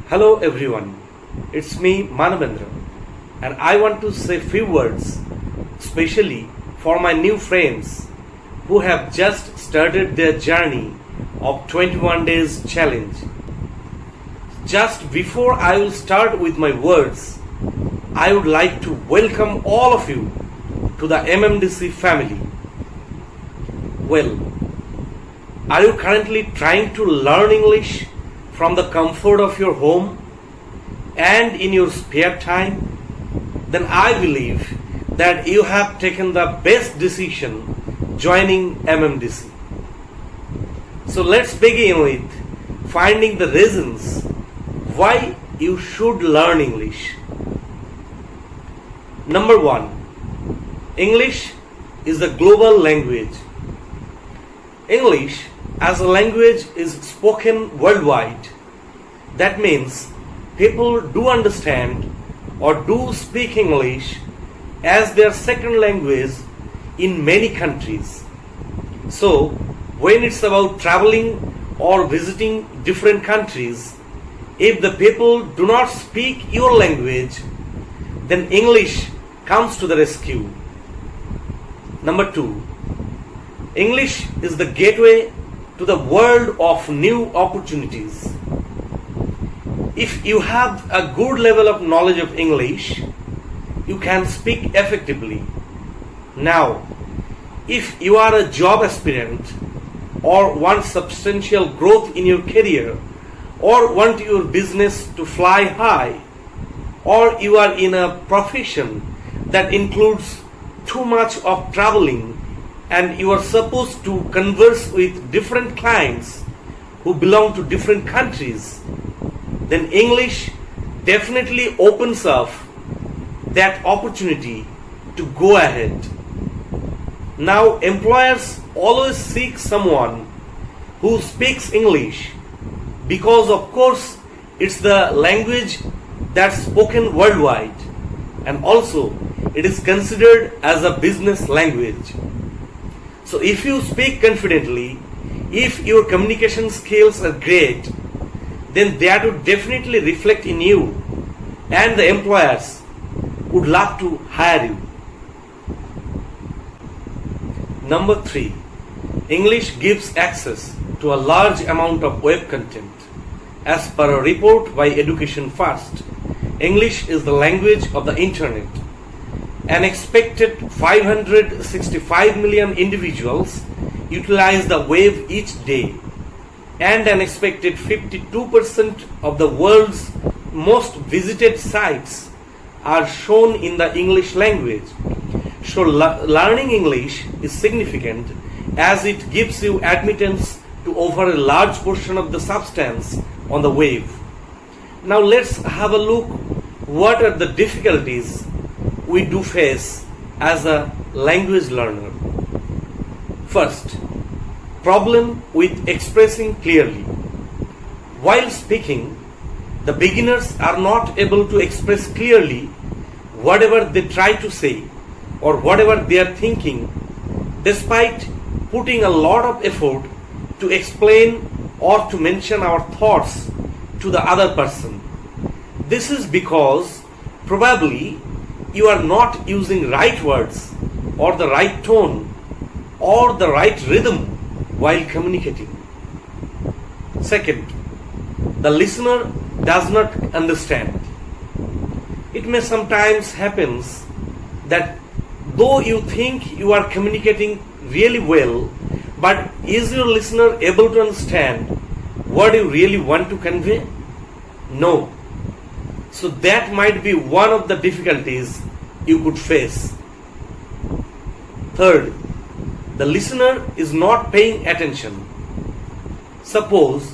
Hello everyone, it's me Manabendra, and I want to say few words especially for my new friends who have just started their journey of 21 days challenge. Just before I will start with my words, I would like to welcome all of you to the MMDC family. Well, are you currently trying to learn English from the comfort of your home and in your spare time? Then I believe that you have taken the best decision joining MMDC. So let's begin with finding the reasons why you should learn English. Number 1. English is a global language. English as a language is spoken worldwide. That means people do understand or do speak English as their second language in many countries. So, when it's about traveling or visiting different countries, if the people do not speak your language, then English comes to the rescue. Number 2. English is the gateway to the world of new opportunities. If you have a good level of knowledge of English, you can speak effectively. Now, if you are a job aspirant or want substantial growth in your career or want your business to fly high, or you are in a profession that includes too much of traveling and you are supposed to converse with different clients who belong to different countries, then English definitely opens up that opportunity to go ahead. Now, employers always seek someone who speaks English because, of course, it's the language that's spoken worldwide, and also it is considered as a business language. So if you speak confidently, if your communication skills are great, then that would definitely reflect in you, and the employers would love to hire you. Number 3. English gives access to a large amount of web content. As per a report by Education First, English is the language of the internet. An expected 565 million individuals utilize the web each day, and an expected 52% of the world's most visited sites are shown in the English language. So learning English is significant as it gives you admittance to over a large portion of the substance on the web. Now let's have a look what are the difficulties we do face as a language learner. First, problem with expressing clearly. While speaking, the beginners are not able to express clearly whatever they try to say or whatever they are thinking, despite putting a lot of effort to explain or to mention our thoughts to the other person. This is because probably you are not using right words or the right tone or the right rhythm while communicating. Second, the listener does not understand. It may sometimes happen that though you think you are communicating really well, but is your listener able to understand what you really want to convey? No. So that might be one of the difficulties you could face. Third, the listener is not paying attention. Suppose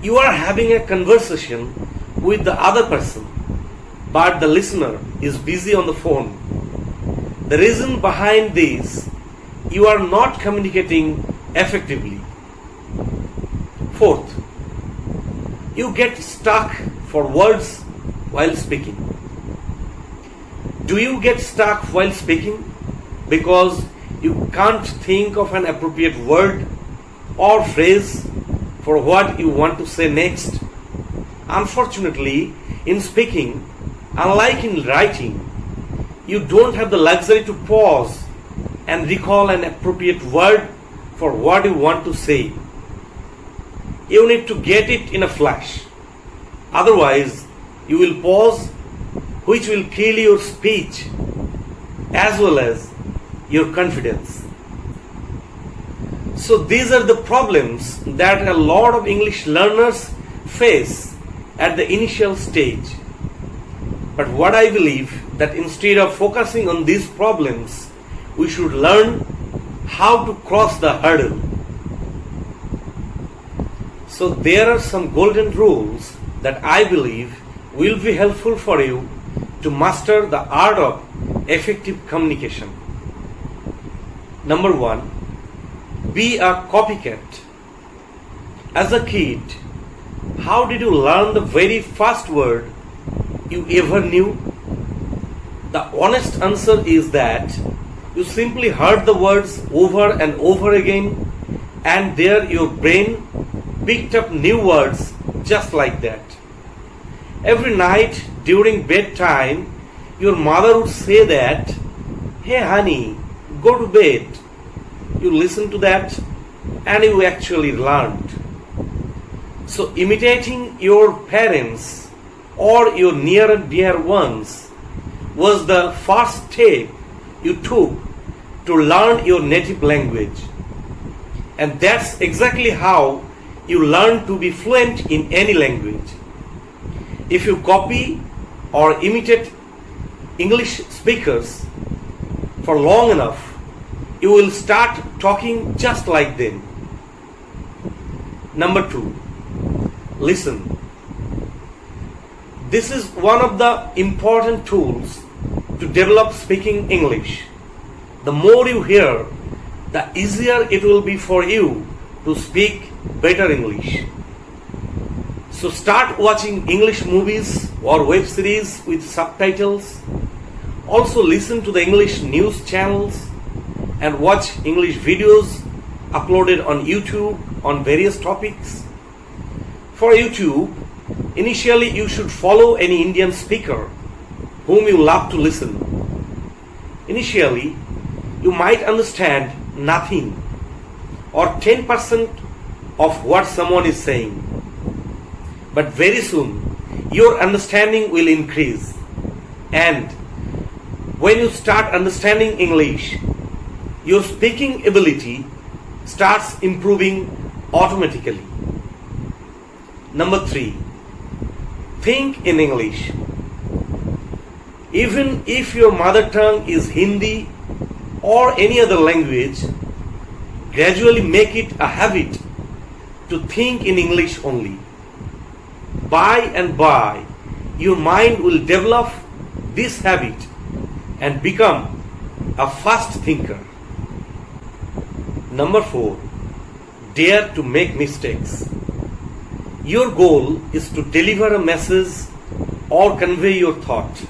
you are having a conversation with the other person, but the listener is busy on the phone. The reason behind this, you are not communicating effectively. Fourth, you get stuck for words while speaking. Do you get stuck while speaking because you can't think of an appropriate word or phrase for what you want to say next? Unfortunately, in speaking, unlike in writing, you don't have the luxury to pause and recall an appropriate word for what you want to say. You need to get it in a flash. Otherwise, you will pause, which will kill your speech as well as your confidence. So these are the problems that a lot of English learners face at the initial stage. But what I believe that instead of focusing on these problems, we should learn how to cross the hurdle. So there are some golden rules that I believe will be helpful for you to master the art of effective communication. Number 1, be a copycat. As a kid, how did you learn the very first word you ever knew? The honest answer is that you simply heard the words over and over again, and there your brain picked up new words just like that. Every night during bedtime, your mother would say that, "Hey honey, go to bed." You listened to that and you actually learned. So imitating your parents or your near and dear ones was the first step you took to learn your native language. And that's exactly how you learn to be fluent in any language. If you copy or imitate English speakers for long enough, you will start talking just like them. Number 2, listen. This is one of the important tools to develop speaking English. The more you hear, the easier it will be for you to speak better English. So start watching English movies or web series with subtitles. Also listen to the English news channels and watch English videos uploaded on YouTube on various topics. For YouTube, initially you should follow any Indian speaker whom you love to listen. Initially, you might understand nothing or 10% of what someone is saying. But very soon, your understanding will increase. And when you start understanding English, your speaking ability starts improving automatically. Number 3, think in English. Even if your mother tongue is Hindi or any other language, gradually make it a habit to think in English only. By and by, your mind will develop this habit and become a fast thinker. Number 4, dare to make mistakes. Your goal is to deliver a message or convey your thought,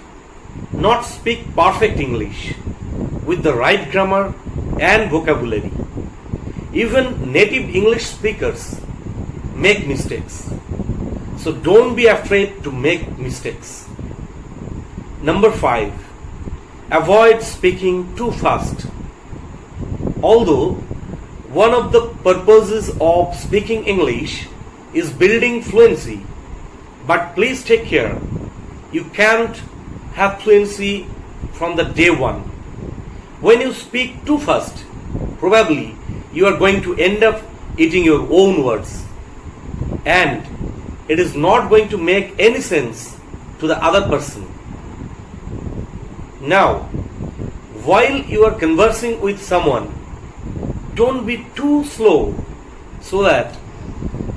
not speak perfect English with the right grammar and vocabulary. Even native English speakers make mistakes. So don't be afraid to make mistakes. Number 5, avoid speaking too fast. Although one of the purposes of speaking English is building fluency, but please take care. You can't have fluency from the day one. When you speak too fast, probably you are going to end up eating your own words. And it is not going to make any sense to the other person. Now, while you are conversing with someone, don't be too slow so that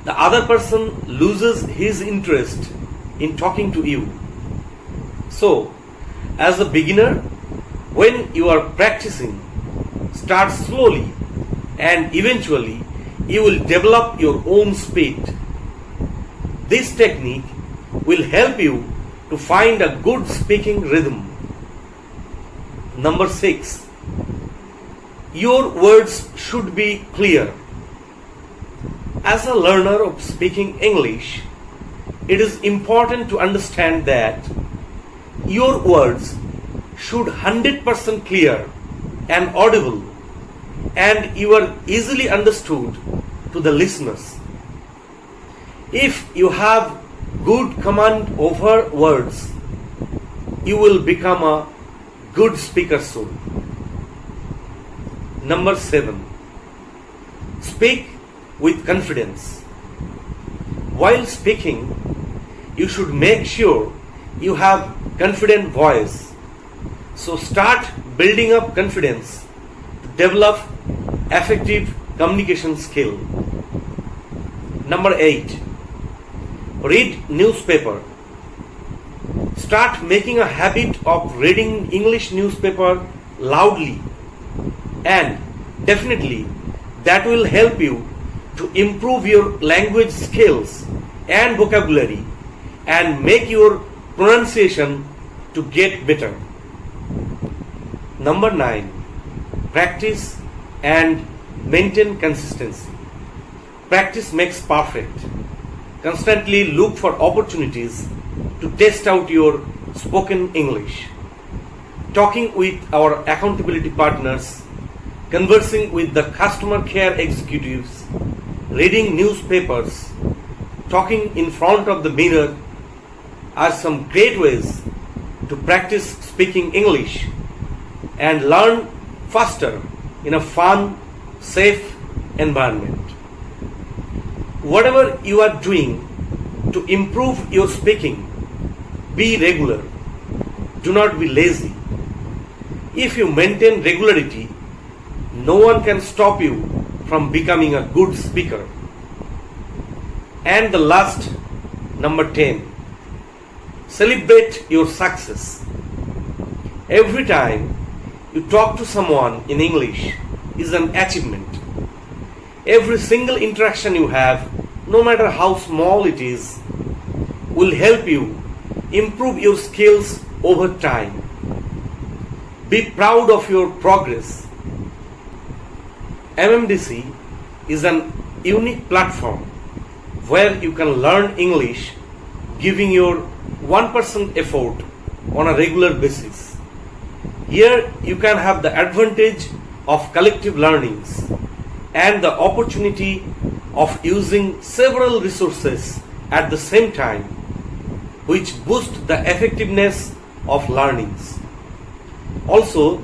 the other person loses his interest in talking to you. So, as a beginner, when you are practicing, start slowly and eventually you will develop your own speed. This technique will help you to find a good speaking rhythm. Number 6, your words should be clear. As a learner of speaking English, it is important to understand that your words should 100% clear and audible, and you are easily understood to the listeners. If you have good command over words, you will become a good speaker soon. Number 7. Speak with confidence. While speaking, you should make sure you have confident voice. So start building up confidence to develop effective communication skill. Number 8. Read newspaper. Start making a habit of reading English newspaper loudly, and definitely that will help you to improve your language skills and vocabulary and make your pronunciation to get better. Number 9. Practice and maintain consistency. Practice makes perfect. Constantly look for opportunities to test out your spoken English. Talking with our accountability partners, conversing with the customer care executives, reading newspapers, talking in front of the mirror are some great ways to practice speaking English and learn faster in a fun, safe environment. Whatever you are doing to improve your speaking, be regular. Do not be lazy. If you maintain regularity, no one can stop you from becoming a good speaker. And the last, number 10. Celebrate your success. Every time you talk to someone in English is an achievement. Every single interaction you have, no matter how small it is, will help you improve your skills over time. Be proud of your progress. MMDC is an unique platform where you can learn English giving your 1% effort on a regular basis. Here you can have the advantage of collective learnings and the opportunity of using several resources at the same time, which boost the effectiveness of learnings. Also,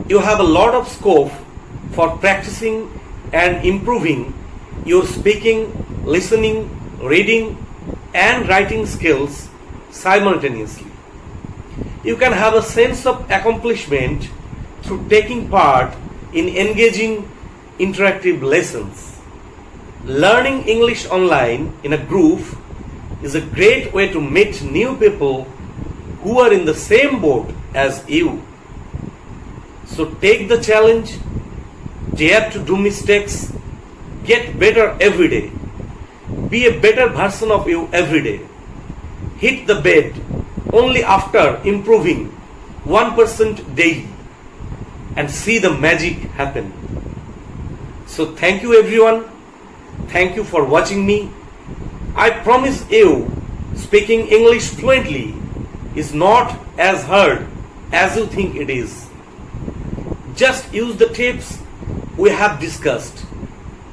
you have a lot of scope for practicing and improving your speaking, listening, reading, and writing skills simultaneously. You can have a sense of accomplishment through taking part in engaging interactive lessons. Learning English online in a group is a great way to meet new people who are in the same boat as you. So take the challenge, dare to do mistakes, get better every day. Be a better version of you every day. Hit the bed only after improving 1% daily and see the magic happen. So thank you everyone. Thank you for watching me. I promise you, speaking English fluently is not as hard as you think it is. Just use the tips we have discussed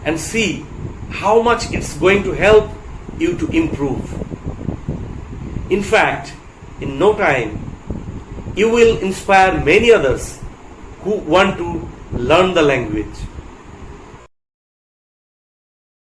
and see how much it's going to help you to improve. In fact, in no time, you will inspire many others who want to learn the language.